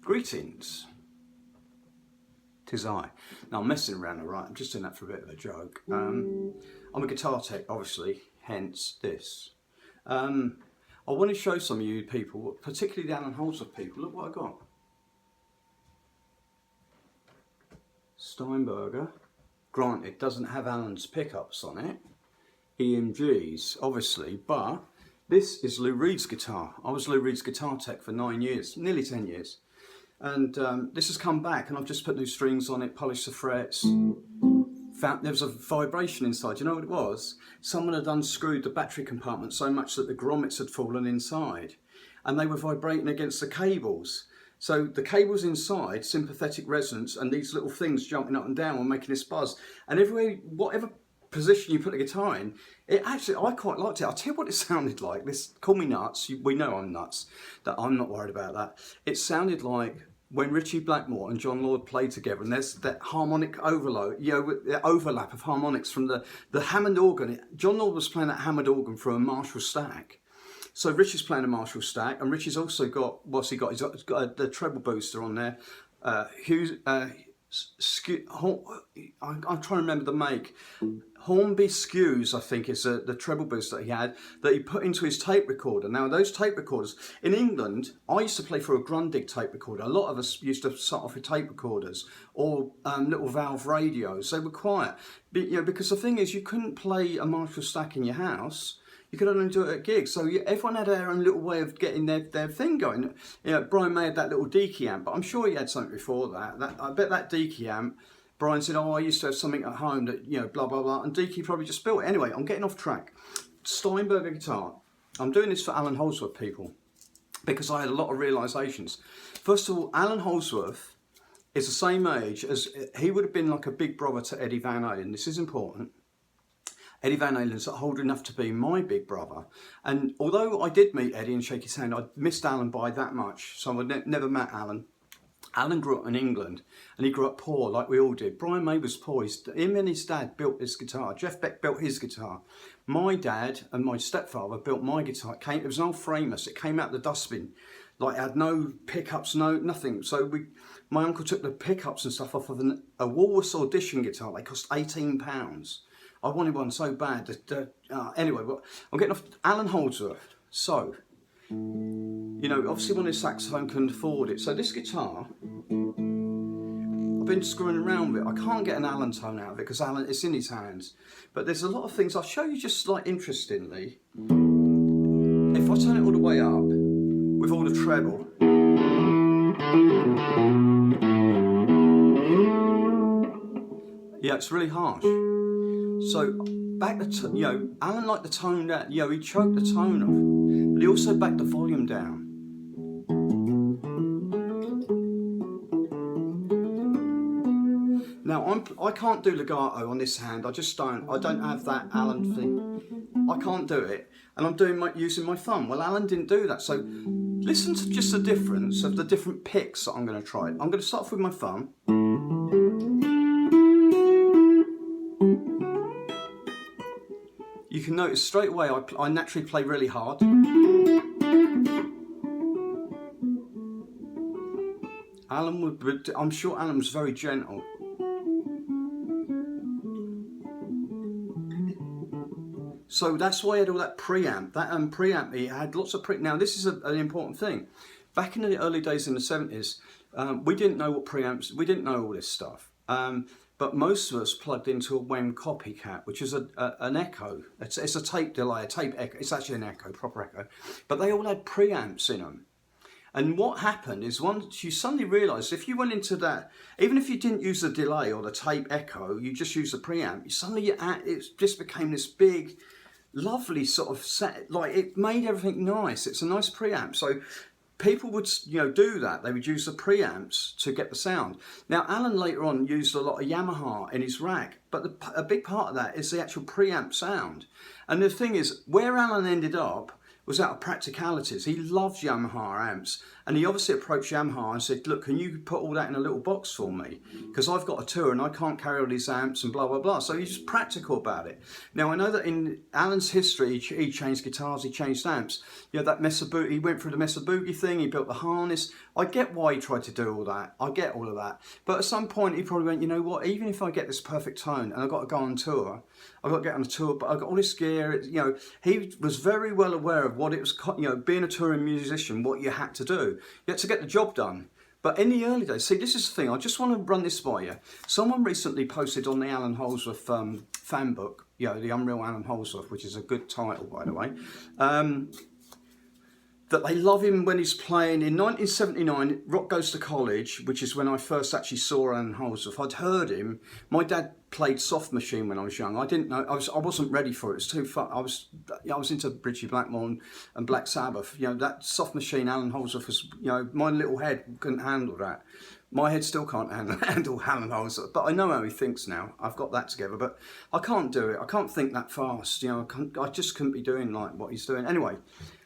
Greetings. 'Tis I. Now I'm messing around, alright, I'm just doing that for a bit of a joke. I'm a guitar tech, obviously, hence this. I want to show some of you people, particularly the Allan Holdsworth people, look what I got. Steinberger, granted, doesn't have Allan's pickups on it, EMGs, obviously, but this is Lou Reed's guitar. I was Lou Reed's guitar tech for 9 years, nearly 10 years. And this has come back and I've just put new strings on it, polished the frets. Found there was a vibration inside. You know what it was? Someone had unscrewed the battery compartment so much that the grommets had fallen inside and they were vibrating against the cables. So the cables inside, sympathetic resonance, and these little things jumping up and down were making this buzz. And everywhere, whatever position you put the guitar in, it actually, I quite liked it. I'll tell you what it sounded like. This, call me nuts, we know I'm nuts, that I'm not worried about that. It sounded like when Ritchie Blackmore and John Lord played together, and there's that harmonic overload, you know, the overlap of harmonics from the Hammond organ. John Lord was playing that Hammond organ from a Marshall stack. So Ritchie's playing a Marshall stack, and Ritchie's also got, what's he got? He's got the treble booster on there. I'm trying to remember the make. Hornby Skews, I think, is the treble boost that he had, that he put into his tape recorder. Now, those tape recorders, in England, I used to play for a Grundig tape recorder. A lot of us used to start off with tape recorders or little valve radios. They were quiet. But, you know, because the thing is, you couldn't play a Marshall stack in your house. You could only do it at gigs. So everyone had their own little way of getting their thing going. You know, Brian May had that little Deaky amp, but I'm sure he had something before that. I bet that Deaky amp, Brian said, oh, I used to have something at home that, you know, blah, blah, blah. And Deaky probably just built it. Anyway, I'm getting off track. Steinberger guitar. I'm doing this for Allan Holdsworth people because I had a lot of realisations. First of all, Allan Holdsworth is the same age as, he would have been like a big brother to Eddie Van Halen. This is important. Eddie Van Halen's old enough to be my big brother. And although I did meet Eddie and shake his hand, I missed Allan by that much. So I never met Allan. Allan grew up in England and he grew up poor like we all did. Brian May was poor. Him and his dad built this guitar. Jeff Beck built his guitar. My dad and my stepfather built my guitar. It was an old Framus. It came out the dustbin. Like it had no pickups, nothing. So my uncle took the pickups and stuff off of a Walrus Audition guitar. They cost £18. I wanted one so bad. Anyway, I'm getting off Allan Holdsworth. So, you know, obviously one of his saxophone couldn't afford it. So this guitar, I've been screwing around with it. I can't get an Allan tone out of it because it's in his hands. But there's a lot of things. I'll show you just like interestingly. If I turn it all the way up with all the treble. Yeah, it's really harsh. So back you know, Allan liked the tone down. You know, he choked the tone off, but he also backed the volume down. Now I can't do legato on this hand. I just don't. I don't have that Allan thing. I can't do it, and I'm using my thumb. Well, Allan didn't do that. So listen to just the difference of the different picks that I'm going to try. I'm going to start off with my thumb. You can notice straight away I naturally play really hard. I'm sure Allan was very gentle. So that's why he had all that preamp. That preamp, he had lots of preamp. Now this is an important thing. Back in the early days in the 70s, we didn't know what preamps, we didn't know all this stuff. But most of us plugged into a WEM copycat, which is an echo. It's a tape delay, a tape echo. It's actually an echo, proper echo. But they all had preamps in them. And what happened is once you suddenly realised if you went into that, even if you didn't use the delay or the tape echo, you just used the preamp, it just became this big, lovely sort of set. Like it made everything nice. It's a nice preamp. So people would, you know, do that. They would use the preamps to get the sound. Now, Allan later on used a lot of Yamaha in his rack, but a big part of that is the actual preamp sound. And the thing is, where Allan ended up was out of practicalities. He loved Yamaha amps, and he obviously approached Yamaha and said, look, can you put all that in a little box for me? Because I've got a tour and I can't carry all these amps and blah, blah, blah. So he's just practical about it. Now, I know that in Allan's history, he changed guitars, he changed amps. You know, that Mesa Boogie, he went through the Mesa Boogie thing, he built the harness. I get why he tried to do all that. I get all of that. But at some point he probably went, you know what, even if I get this perfect tone and I've got to go on tour, I've got to get on a tour, but I've got all this gear, you know, he was very well aware of what it was, you know, being a touring musician, what you had to do. You had to get the job done. But in the early days, see, this is the thing, I just want to run this by you. Someone recently posted on the Allan Holdsworth fan book, you know, the Unreal Allan Holdsworth, which is a good title, by the way, that they love him when he's playing. In 1979, Rock Goes to College, which is when I first actually saw Allan Holdsworth. I'd heard him. My dad played Soft Machine when I was young. I didn't know. I wasn't ready for it. It was too far. I was into Ritchie Blackmore and Black Sabbath. You know, that Soft Machine, Allan Holdsworth was. You know, my little head couldn't handle that. My head still can't handle Allan Holdsworth, but I know how he thinks now. I've got that together, but I can't do it. I can't think that fast. You know, I just couldn't be doing like what he's doing. Anyway.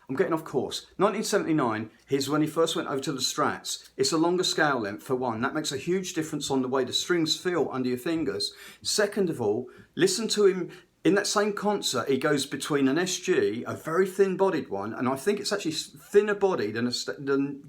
I'm getting off course. 1979 is when he first went over to the Strats. It's a longer scale length for one. That makes a huge difference on the way the strings feel under your fingers. Second of all, listen to him in that same concert. He goes between an SG, a very thin bodied one, and I think it's actually thinner bodied than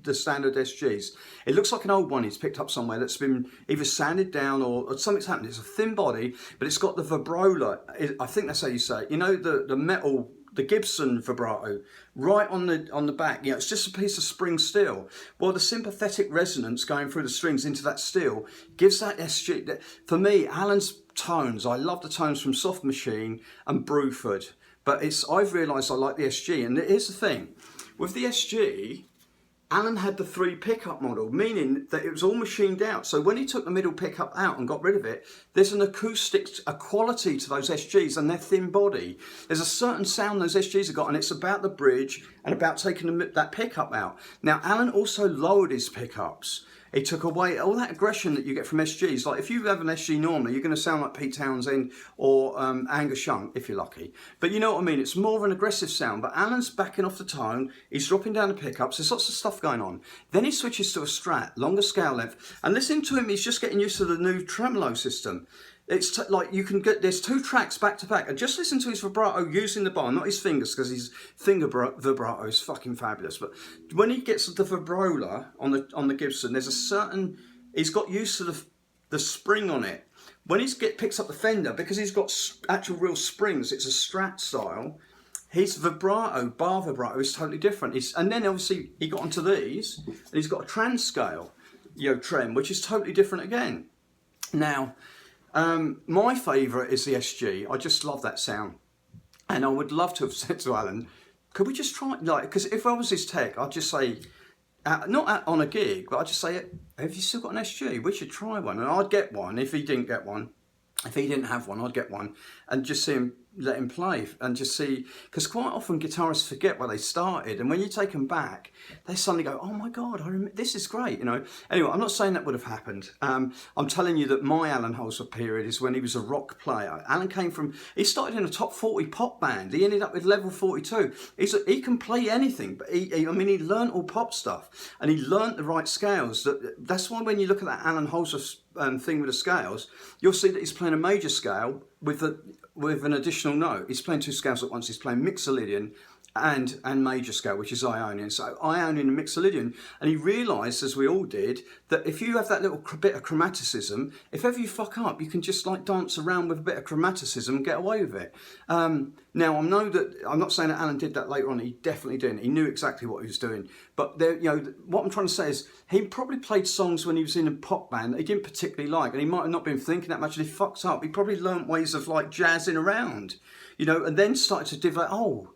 the standard SGs. It looks like an old one he's picked up somewhere that's been either sanded down or something's happened. It's a thin body, but it's got the vibrola. I think that's how you say it. You know, the metal, the Gibson vibrato, right on the back. You know, it's just a piece of spring steel. Well, the sympathetic resonance going through the strings into that steel gives that SG. For me, Allan's tones, I love the tones from Soft Machine and Bruford, but I've realised I like the SG. And here's the thing, with the SG, Allan had the 3 pickup model, meaning that it was all machined out. So when he took the middle pickup out and got rid of it, there's an acoustic, a quality to those SGs and their thin body. There's a certain sound those SGs have got, and it's about the bridge and about taking that pickup out. Now, Allan also lowered his pickups. He took away all that aggression that you get from SGs. Like if you have an SG normally, you're going to sound like Pete Townsend or Angus Young, if you're lucky. But you know what I mean? It's more of an aggressive sound. But Allan's backing off the tone. He's dropping down the pickups. There's lots of stuff going on. Then he switches to a Strat, longer scale length. And listening to him, he's just getting used to the new tremolo system. It's like you can get, there's 2 tracks back to back, and just listen to his vibrato using the bar, not his fingers, because his finger vibrato is fucking fabulous. But when he gets the vibrola on the Gibson, there's a certain, he's got used to the spring on it. When picks up the Fender, because he's got actual real springs, it's a Strat style. His vibrato, bar vibrato, is totally different. And then obviously he got onto these, and he's got a trans scale, you know, trem, which is totally different again. Now, my favourite is the SG. I just love that sound, and I would love to have said to Allan, could we just try, like, because if I was his tech, I'd just say, on a gig, but I'd just say, have you still got an SG? We should try one, and I'd get one if he didn't get one. If he didn't have one, I'd get one and just let him play and just see, because quite often guitarists forget where they started, and when you take them back, they suddenly go, oh my God, this is great, you know. Anyway, I'm not saying that would have happened. I'm telling you that my Allan Holdsworth period is when he was a rock player. Allan he started in a top 40 pop band. He ended up with level 42. He can play anything, but he learned all pop stuff, and he learned the right scales. That's why when you look at that Allan Holdsworth thing with the scales, you'll see that he's playing a major scale with an additional note. He's playing 2 scales at once. He's playing mixolydian and major scale, which is Ionian. So Ionian and mixolydian, and he realised, as we all did, that if you have that little bit of chromaticism, if ever you fuck up, you can just like dance around with a bit of chromaticism and get away with it. Now I'm not saying that Allan did that later on. He definitely didn't. He knew exactly what he was doing. But there, you know, what I'm trying to say is he probably played songs when he was in a pop band that he didn't particularly like, and he might have not been thinking that much, and he fucked up. He probably learnt ways of like jazzing around, you know, and then started to develop. Oh,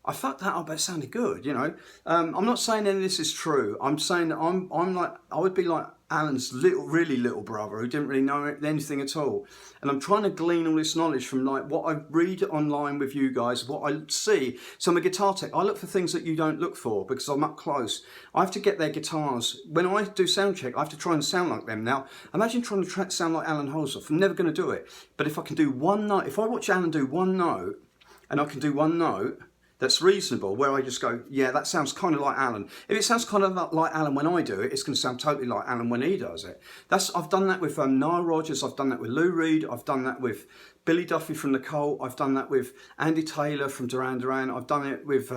I fucked that up, but it sounded good, you know. I'm not saying any of this is true. I'm saying that I would be like Allan's really little brother who didn't really know anything at all. And I'm trying to glean all this knowledge from like what I read online with you guys, what I see. So I'm a guitar tech. I look for things that you don't look for because I'm up close. I have to get their guitars. When I do sound check, I have to try and sound like them. Now, imagine trying to sound like Allan Holdsworth. I'm never going to do it. But if I can do one note, if I watch Allan do one note, and I can do one note that's reasonable, where I just go, yeah, that sounds kind of like Allan. If it sounds kind of like Allan when I do it, it's going to sound totally like Allan when he does it. I've done that with Nile Rodgers, I've done that with Lou Reed, I've done that with Billy Duffy from The Cult, I've done that with Andy Taylor from Duran Duran, I've done it with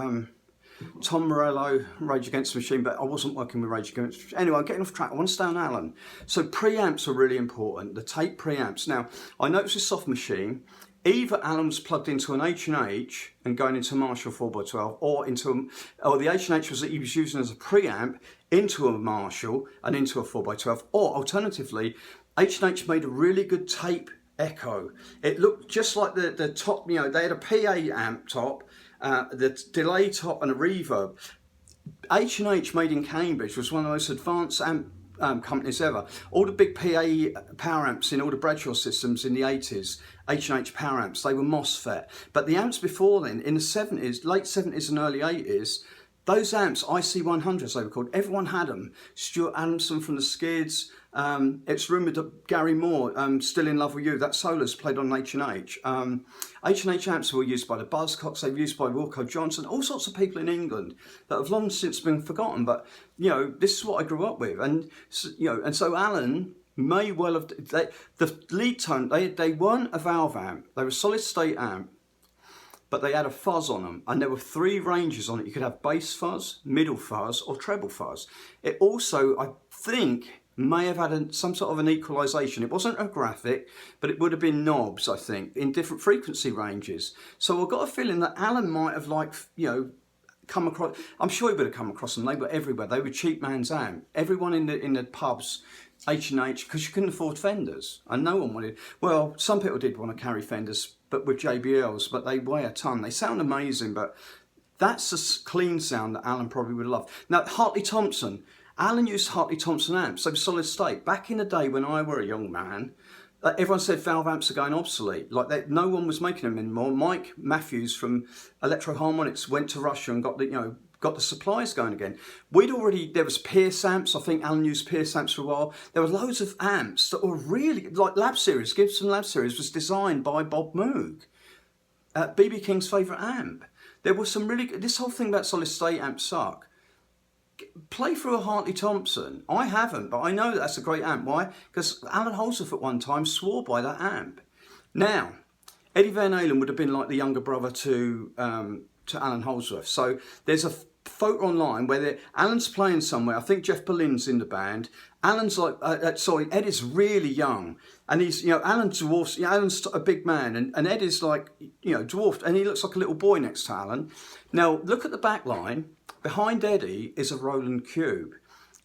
Tom Morello, Rage Against the Machine, but I wasn't working with Rage Against the Machine. Anyway, I'm getting off track. I want to stay on Allan. So preamps are really important, the tape preamps. Now, I noticed with Soft Machine, either Allan was plugged into an H&H and going into a Marshall 4x12, or the H&H was that he was using as a preamp into a Marshall and into a 4x12, or alternatively, H&H made a really good tape echo. It looked just like the top, you know, they had a PA amp top, the delay top and a reverb. H&H made in Cambridge was one of the most advanced amp companies ever. All the big PA power amps in all the Bradshaw systems in the 80s, H&H power amps, they were MOSFET. But the amps before then, in the 70s, late 70s and early 80s, those amps, IC100s they were called, everyone had them. Stuart Adamson from the Skids, it's rumoured that Gary Moore, Still in Love with You, that soloist played on H&H. H&H amps were used by the Buzzcocks, they were used by Wilco Johnson, all sorts of people in England that have long since been forgotten. But, you know, this is what I grew up with. And, you know, and so Allan may well have, the lead tone, they weren't a valve amp, they were a solid state amp, but they had a fuzz on them, and there were 3 ranges on it. You could have bass fuzz, middle fuzz, or treble fuzz. It also, I think, may have had some sort of an equalisation. It wasn't a graphic, but it would have been knobs, I think, in different frequency ranges. So I've got a feeling that Allan might have, like, you know, come across, I'm sure he would have come across them. They were everywhere. They were cheap man's amp. Everyone in the pubs, H&H, because you couldn't afford Fenders, and no one wanted, well, some people did want to carry Fenders, but with JBLs, but they weigh a ton. They sound amazing, but that's a clean sound that Allan probably would love. Now, Hartley Thompson. Allan used Hartley Thompson amps, so solid state. Back in the day when I were a young man, everyone said valve amps are going obsolete. Like no one was making them anymore. Mike Matthews from Electro Harmonics went to Russia and got the supplies going again. There was Pierce amps. I think Allan used Pierce amps for a while. There were loads of amps that were really, like Lab Series, Gibson Lab Series was designed by Bob Moog, B.B. King's favourite amp. There was some really, this whole thing about solid state amps suck. Play through a Hartley Thompson. I haven't, but I know that's a great amp. Why? Because Allan Holdsworth at one time swore by that amp. Now, Eddie Van Halen would have been like the younger brother to Allan Holdsworth. So there's a photo online where Allan's playing somewhere. I think Jeff Berlin's in the band. Allan's like, Eddie's really young, and he's, you know, Allan's dwarfs. You know, Allan's a big man, and Eddie's like, you know, dwarfed, and he looks like a little boy next to Allan. Now look at the back line. Behind Eddie is a Roland Cube.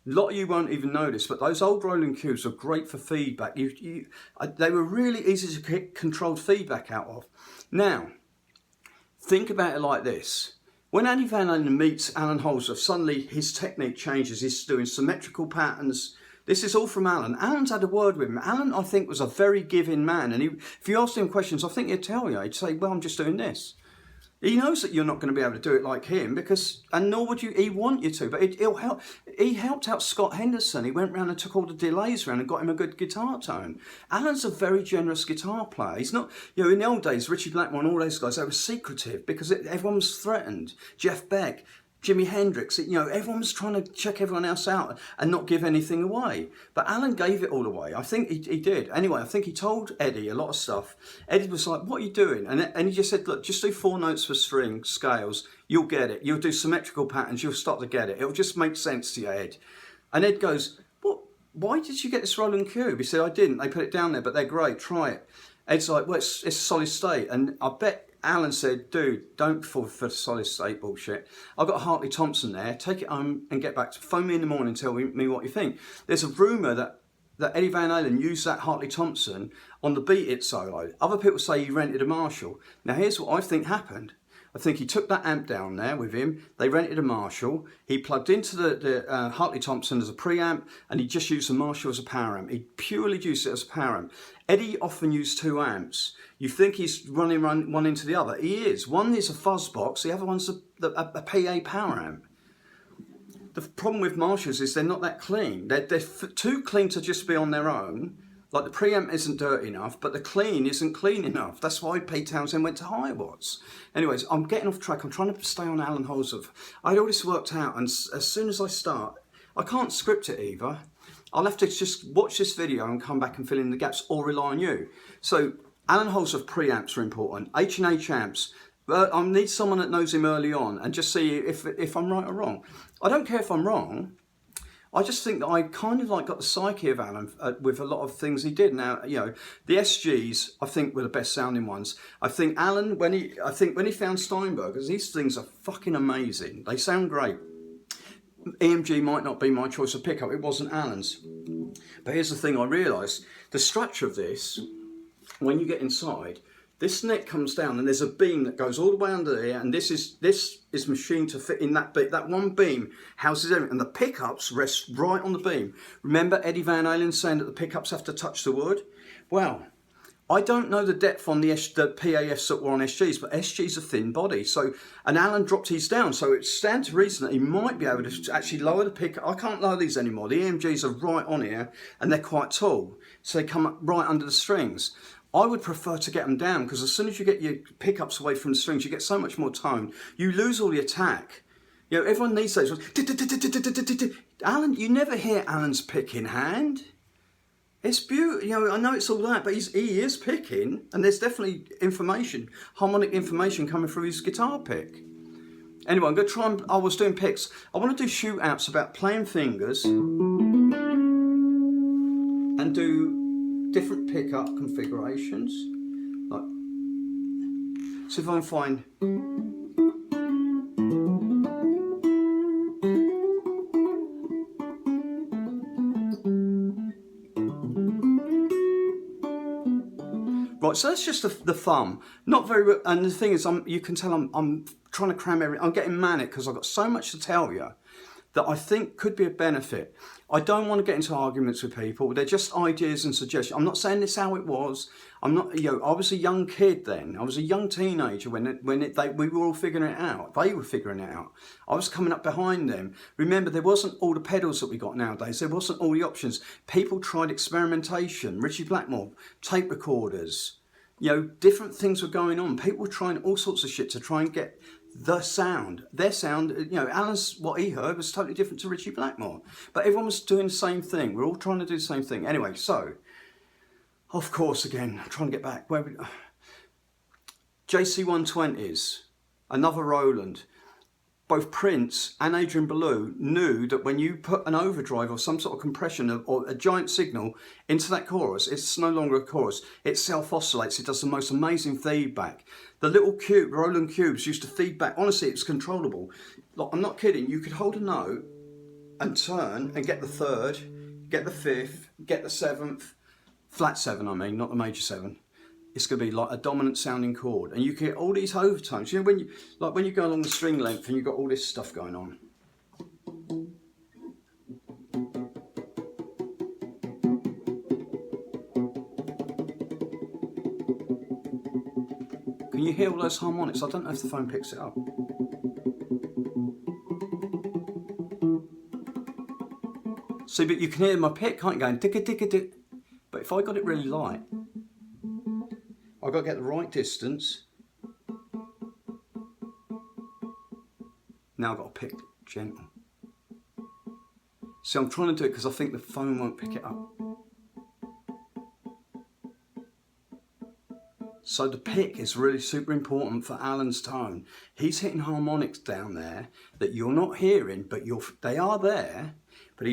A lot of you won't even notice, but those old Roland Cubes are great for feedback. They were really easy to get controlled feedback out of. Now, think about it like this. When Eddie Van Halen meets Allan Holdsworth, suddenly his technique changes. He's doing symmetrical patterns. This is all from Allan. Allan's had a word with him. Allan, I think, was a very giving man. And if you asked him questions, I think he'd tell you. He'd say, well, I'm just doing this. He knows that you're not going to be able to do it like him, and nor would he want you to, but it'll help. He helped out Scott Henderson. He went round and took all the delays around and got him a good guitar tone. Allan's a very generous guitar player. He's not, you know, in the old days, Richie Blackmore and all those guys, they were secretive because everyone was threatened. Jeff Beck, Jimi Hendrix, you know, everyone was trying to check everyone else out and not give anything away. But Allan gave it all away. I think he did. Anyway, I think he told Eddie a lot of stuff. Eddie was like, what are you doing? And he just said, look, just do 4 notes for string scales. You'll get it. You'll do symmetrical patterns. You'll start to get it. It'll just make sense to you, Ed. And Ed goes, what? Why did you get this Roland Cube? He said, I didn't. They put it down there, but they're great. Try it. Ed's like, well, it's solid state. And I bet Allan said, dude, don't fall for the solid state bullshit. I've got a Hartley Thompson there. Take it home and get back to phone me in the morning and tell me what you think. There's a rumour that Eddie Van Halen used that Hartley Thompson on the Beat It solo. Other people say he rented a Marshall. Now here's what I think happened. I think he took that amp down there with him. They rented a Marshall. He plugged into the Hartley Thompson as a preamp, and he just used the Marshall as a power amp. He purely used it as a power amp. Eddie often used 2 amps. You think he's running one into the other. He is. One is a fuzz box. The other one's a PA power amp. The problem with Marshalls is they're not that clean. They're too clean to just be on their own. Like the preamp isn't dirty enough, but the clean isn't clean enough. That's why Pete Townsend went to high watts. Anyways, I'm getting off track. I'm trying to stay on Allan Holdsworth. I had all this worked out, and as soon as I start, I can't script it either. I'll have to just watch this video and come back and fill in the gaps or rely on you. So Allan Holdsworth preamps are important. H&H amps, I need someone that knows him early on and just see if I'm right or wrong. I don't care if I'm wrong. I just think that I kind of like got the psyche of Allan with a lot of things he did. Now, you know, the SGs I think were the best sounding ones. I think Allan, when he found Steinbergers, these things are fucking amazing. They sound great. EMG might not be my choice of pickup. It wasn't Allan's. But here's the thing I realised. The structure of this, when you get inside, this neck comes down and there's a beam that goes all the way under here, and this is machined to fit in that bit. That one beam houses everything, and the pickups rest right on the beam. Remember Eddie Van Halen saying that the pickups have to touch the wood? Well, I don't know the depth on the PAFs that were on SGs, but SG's a thin body. So, and Allan dropped his down, so it stands to reason that he might be able to actually lower the pickup. I can't lower these anymore. The EMGs are right on here, and they're quite tall, so they come up right under the strings. I would prefer to get them down, because as soon as you get your pickups away from the strings, you get so much more tone. You lose all the attack. You know, everyone needs those ones. Allan, you never hear Allan's pick in hand. It's beautiful. You know, I know it's all that, but he is picking, and there's definitely information, harmonic information coming through his guitar pick. Anyway, I'm going to try and, I was doing picks. I want to do shootouts about playing fingers and do different pickup configurations. Like, see if I can find. Right, so that's just the thumb. Not very, and the thing is, you can tell I'm trying to cram everything. I'm getting manic because I've got so much to tell you that I think could be a benefit. I don't want to get into arguments with people. They're just ideas and suggestions. I'm not saying this is how it was. I'm not, you know, I was a young kid then. I was a young teenager when we were all figuring it out. They were figuring it out. I was coming up behind them. Remember, there wasn't all the pedals that we got nowadays. There wasn't all the options. People tried experimentation. Richie Blackmore, tape recorders. You know, different things were going on. People were trying all sorts of shit to try and get the sound, their sound. You know, Allan's, what he heard was totally different to Richie Blackmore, but everyone was doing the same thing. We're all trying to do the same thing. Anyway, so of course, again, I'm trying to get back where JC120s, another Roland. Both Prince and Adrian Belew knew that when you put an overdrive or some sort of compression or a giant signal into that chorus, it's no longer a chorus. It self-oscillates. It does the most amazing feedback. The little Roland cubes used to feed back. Honestly, it's controllable. Like, I'm not kidding. You could hold a note and turn and get the third, get the fifth, get the seventh, flat seven, I mean, not the major seven. It's going to be like a dominant sounding chord, and you get all these overtones. You know, when you go along the string length and you've got all this stuff going on. Can you hear all those harmonics? I don't know if the phone picks it up. See, but you can hear my pick, can't you? Going digga digga digga. But if I got it really light, I've got to get the right distance. Now I've got to pick gentle. See, I'm trying to do it because I think the phone won't pick it up. So the pick is really super important for Allan's tone. He's hitting harmonics down there that you're not hearing, but they are there. But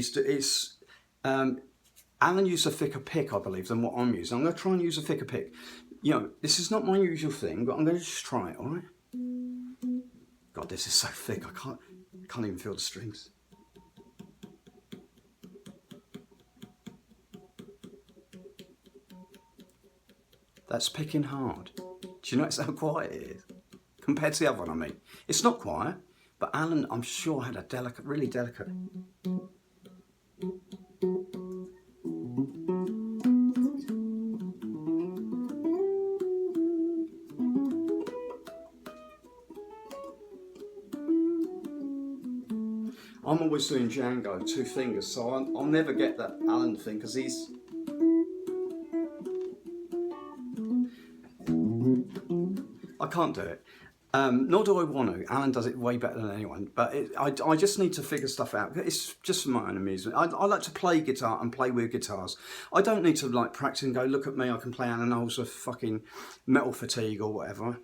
Allan used a thicker pick, I believe, than what I'm using. I'm going to try and use a thicker pick. You know, this is not my usual thing, but I'm going to just try it, all right? God, this is so thick, I can't even feel the strings. That's picking hard. Do you notice how quiet it is? Compared to the other one, I mean. It's not quiet, but Allan, I'm sure, had a really delicate. I'm always doing Django, 2 fingers, so I'll never get that Allan thing, because he's... I can't do it. Nor do I want to. Allan does it way better than anyone, but I just need to figure stuff out. It's just for my own amusement. I like to play guitar and play with guitars. I don't need to like practice and go, look at me, I can play Allan Holdsworth fucking Metal Fatigue or whatever.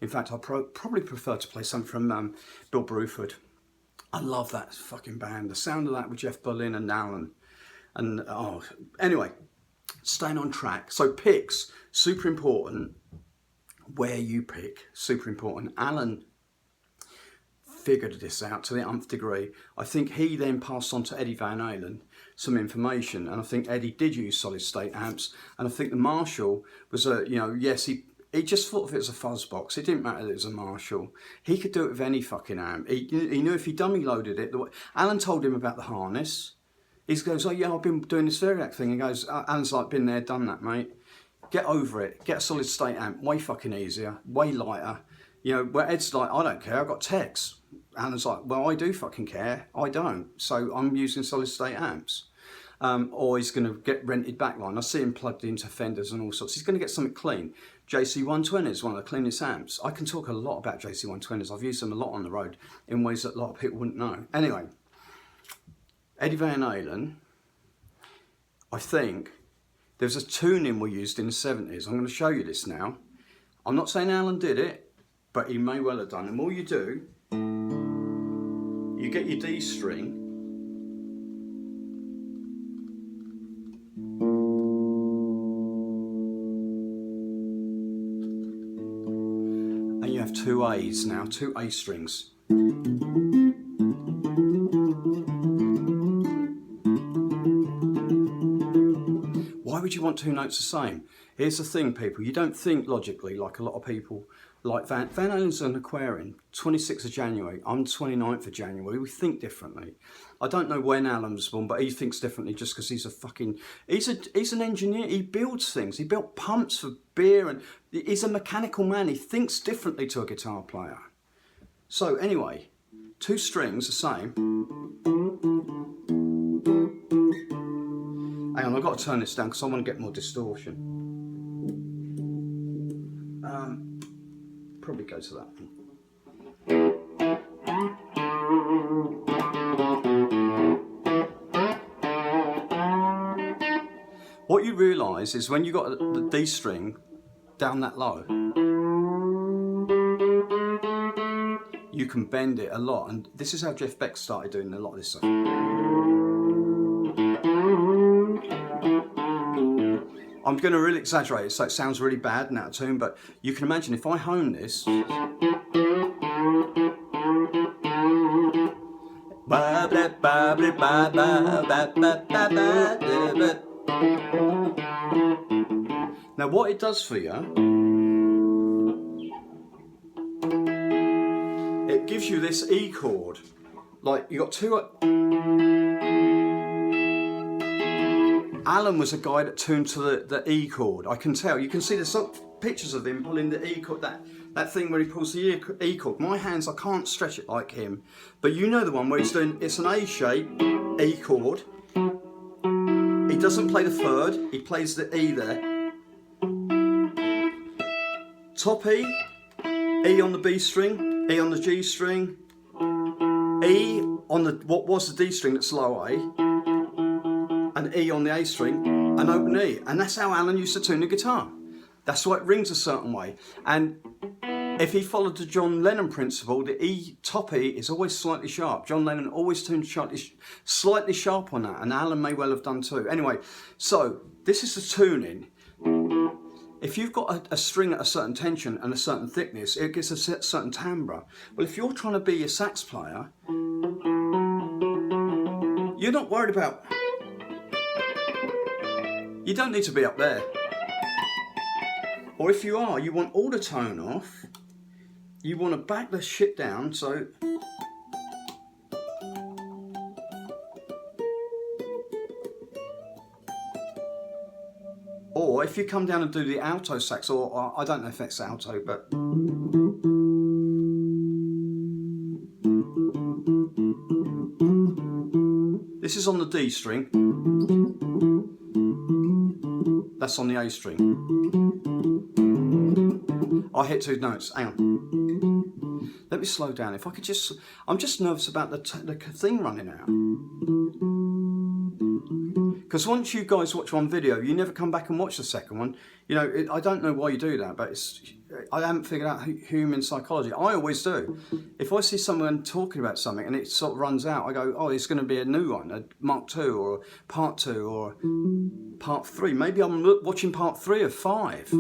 In fact, I probably prefer to play something from Bill Bruford. I love that fucking band. The sound of that with Jeff Berlin and Allan. And oh, anyway, staying on track. So picks, super important. Where you pick, super important. Allan figured this out to the nth degree. I think he then passed on to Eddie Van Halen some information, and I think Eddie did use solid state amps, and I think the Marshall was a, you know, yes, he just thought of it as a fuzz box. It didn't matter that it was a Marshall. He could do it with any fucking amp. He knew if he dummy loaded it. Allan told him about the harness. He goes, oh yeah, I've been doing this Variac thing. He goes, Alan's like, been there, done that, mate. Get over it. Get a solid state amp. Way fucking easier. Way lighter. You know, where Ed's like, I don't care. I've got techs. Alan's like, well, I do fucking care. I don't. So I'm using solid state amps. Or he's going to get rented backline. I see him plugged into Fenders and all sorts. He's going to get something clean. JC120 is one of the cleanest amps. I can talk a lot about JC120s. I've used them a lot on the road in ways that a lot of people wouldn't know. Anyway, Eddie Van Halen, I think there's a tuning we used in the 70s. I'm going to show you this now. I'm not saying Allan did it, but he may well have done. And all you do, you get your D string, and you have two A's now, two A strings. Why would you want two notes the same? Here's the thing, people. You don't think logically like a lot of people. Like Van Halen's an Aquarian, 26th of January. I'm 29th of January. We think differently. I don't know when Allan was born, but he thinks differently just because he's a fucking... He's an engineer. He builds things. He built pumps for beer, and he's a mechanical man. He thinks differently to a guitar player. So anyway, two strings the same. Hang on, I've got to turn this down because I want to get more distortion. Probably go to that one. What you realise is when you got the D string down that low, you can bend it a lot, and this is how Jeff Beck started doing a lot of this stuff. I'm going to really exaggerate it so it sounds really bad and out of tune, but you can imagine if I hone this. Now what it does for you, it gives you this E chord. Like you got two... Allan was a guy that tuned to the E chord. I can tell. You can see there's some pictures of him pulling the E chord, that thing where he pulls the E chord. My hands, I can't stretch it like him. But you know the one where he's doing, it's an A shape, E chord. He doesn't play the third, he plays the E there. Top E, E on the B string, E on the G string, E on the, what was the D string that's low A, an E on the A string, an open E. And that's how Allan used to tune the guitar. That's why it rings a certain way. And if he followed the John Lennon principle, the E, top E is always slightly sharp. John Lennon always tuned slightly sharp on that, and Allan may well have done too. Anyway, so this is the tuning. If you've got a string at a certain tension and a certain thickness, it gives a certain timbre. Well, if you're trying to be a sax player, you're not worried about... You don't need to be up there. Or if you are, you want all the tone off. You want to back the shit down, so... Or if you come down and do the alto sax, or I don't know if it's alto, but... This is on the D string. That's on the A string. I hit two notes. Hang on. Let me slow down. If I could just... I'm just nervous about the thing running out. Because once you guys watch one video, you never come back and watch the second one. You know, I don't know why you do that, but it's... I haven't figured out human psychology. I always do. If I see someone talking about something and it sort of runs out, I go, oh, it's going to be a new one, a Mark 2 or Part 2 or Part 3. Maybe I'm watching Part 3 of 5.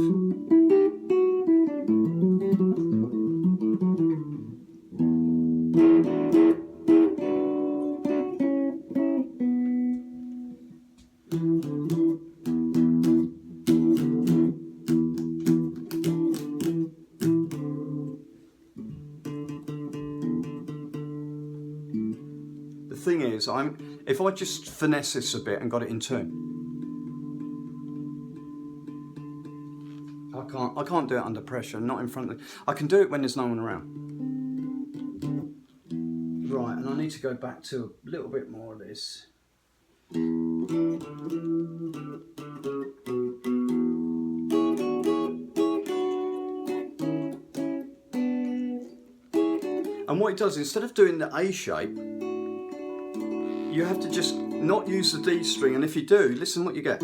The thing is, if I just finesse this a bit and got it in tune, I can't do it under pressure, not in front of I can do it when there's no one around. Right, and I need to go back to a little bit more of this. And what it does, instead of doing the A shape, you have to just not use the D string, and if you do, listen what you get.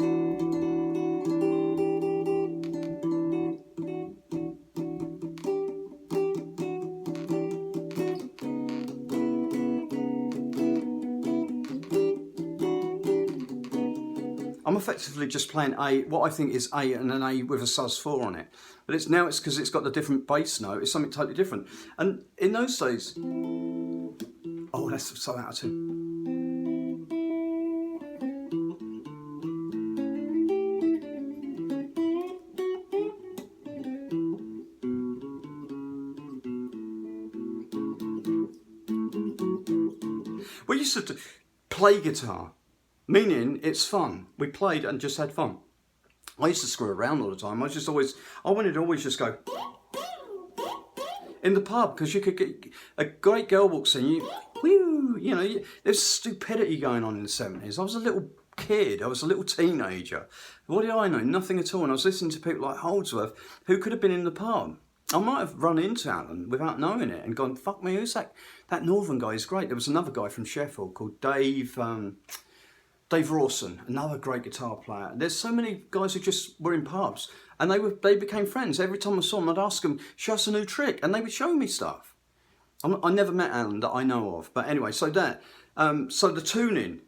I'm effectively just playing A, what I think is A and an A with a sus4 on it. But it's because it's got the different bass note, it's something totally different. And in those days, oh, that's so out of tune. We used to play guitar, meaning it's fun. We played and just had fun. I used to screw around all the time. I wanted to always just go in the pub, because you could get a great girl walks in, you know, there's stupidity going on in the 70s. I was a little kid, I was a little teenager. What did I know? Nothing at all. And I was listening to people like Holdsworth, who could have been in the pub. I might have run into Allan without knowing it and gone, fuck me, who's that? That Northern guy is great. There was another guy from Sheffield called Dave Rawson, another great guitar player. There's so many guys who just were in pubs, and they became friends. Every time I saw them, I'd ask them, show us a new trick, and they would show me stuff. I never met Allan that I know of, but anyway, so that, so the tuning.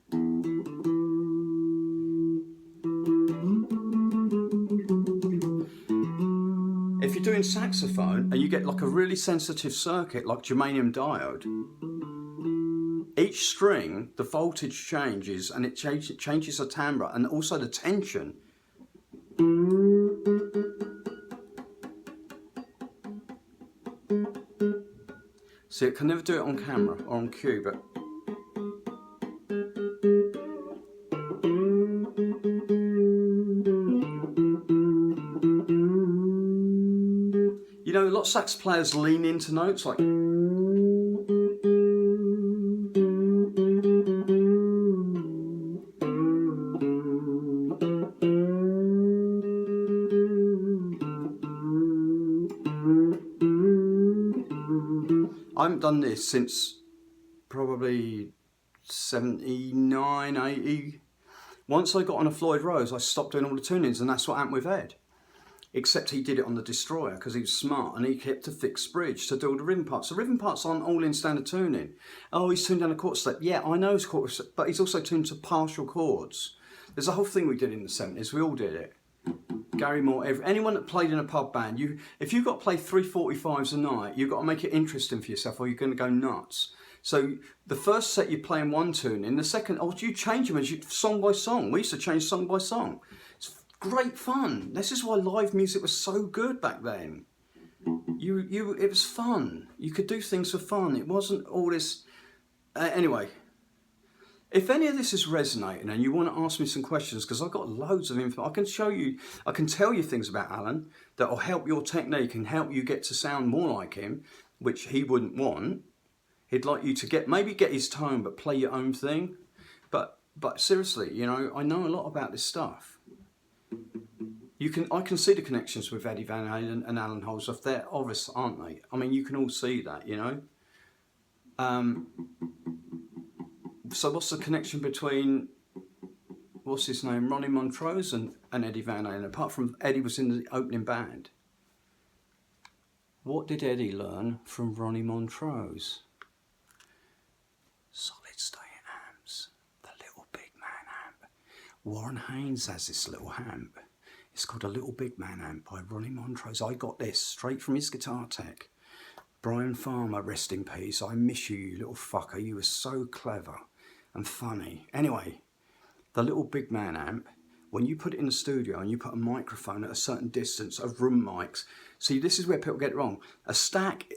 If you're doing saxophone and you get like a really sensitive circuit like germanium diode, each string, the voltage changes, and it changes the timbre and also the tension. See, it can never do it on camera or on cue, but you know, a lot of sax players lean into notes like. I haven't done this since probably 79, 80. Once I got on a Floyd Rose, I stopped doing all the tunings, and that's what happened with Ed. Except he did it on the Destroyer because he was smart, and he kept a fixed bridge to do all the rhythm parts. The rhythm parts aren't all in standard tuning. Oh, he's tuned down a quarter step. Yeah, I know it's quarter step, but he's also tuned to partial chords. There's a whole thing we did in the 70s. We all did it. Gary Moore, anyone that played in a pub band, if you've got to play 345s a night, you've got to make it interesting for yourself or you're going to go nuts. So the first set you play in one tune, in the second, you change them song by song. We used to change song by song. It's great fun. This is why live music was so good back then. It was fun. You could do things for fun. It wasn't all this. Anyway. If any of this is resonating and you want to ask me some questions, because I've got loads of info, I can tell you things about Allan that will help your technique and help you get to sound more like him, which he wouldn't want. He'd like you to maybe get his tone, but play your own thing. But seriously, you know, I know a lot about this stuff. I can see the connections with Eddie Van Halen and Allan Holdsworth. They're obvious, aren't they? I mean, you can all see that, you know. So what's the connection between, what's his name, Ronnie Montrose and Eddie Van Halen, apart from Eddie was in the opening band? What did Eddie learn from Ronnie Montrose? Solid state amps, the Little Big Man amp. Warren Haynes has this little amp. It's called a Little Big Man amp by Ronnie Montrose. I got this straight from his guitar tech. Brian Farmer, rest in peace. I miss you, you little fucker. You were so clever and funny. Anyway, the Little Big Man amp, when you put it in the studio and you put a microphone at a certain distance of room mics, see, this is where people get it wrong. A stack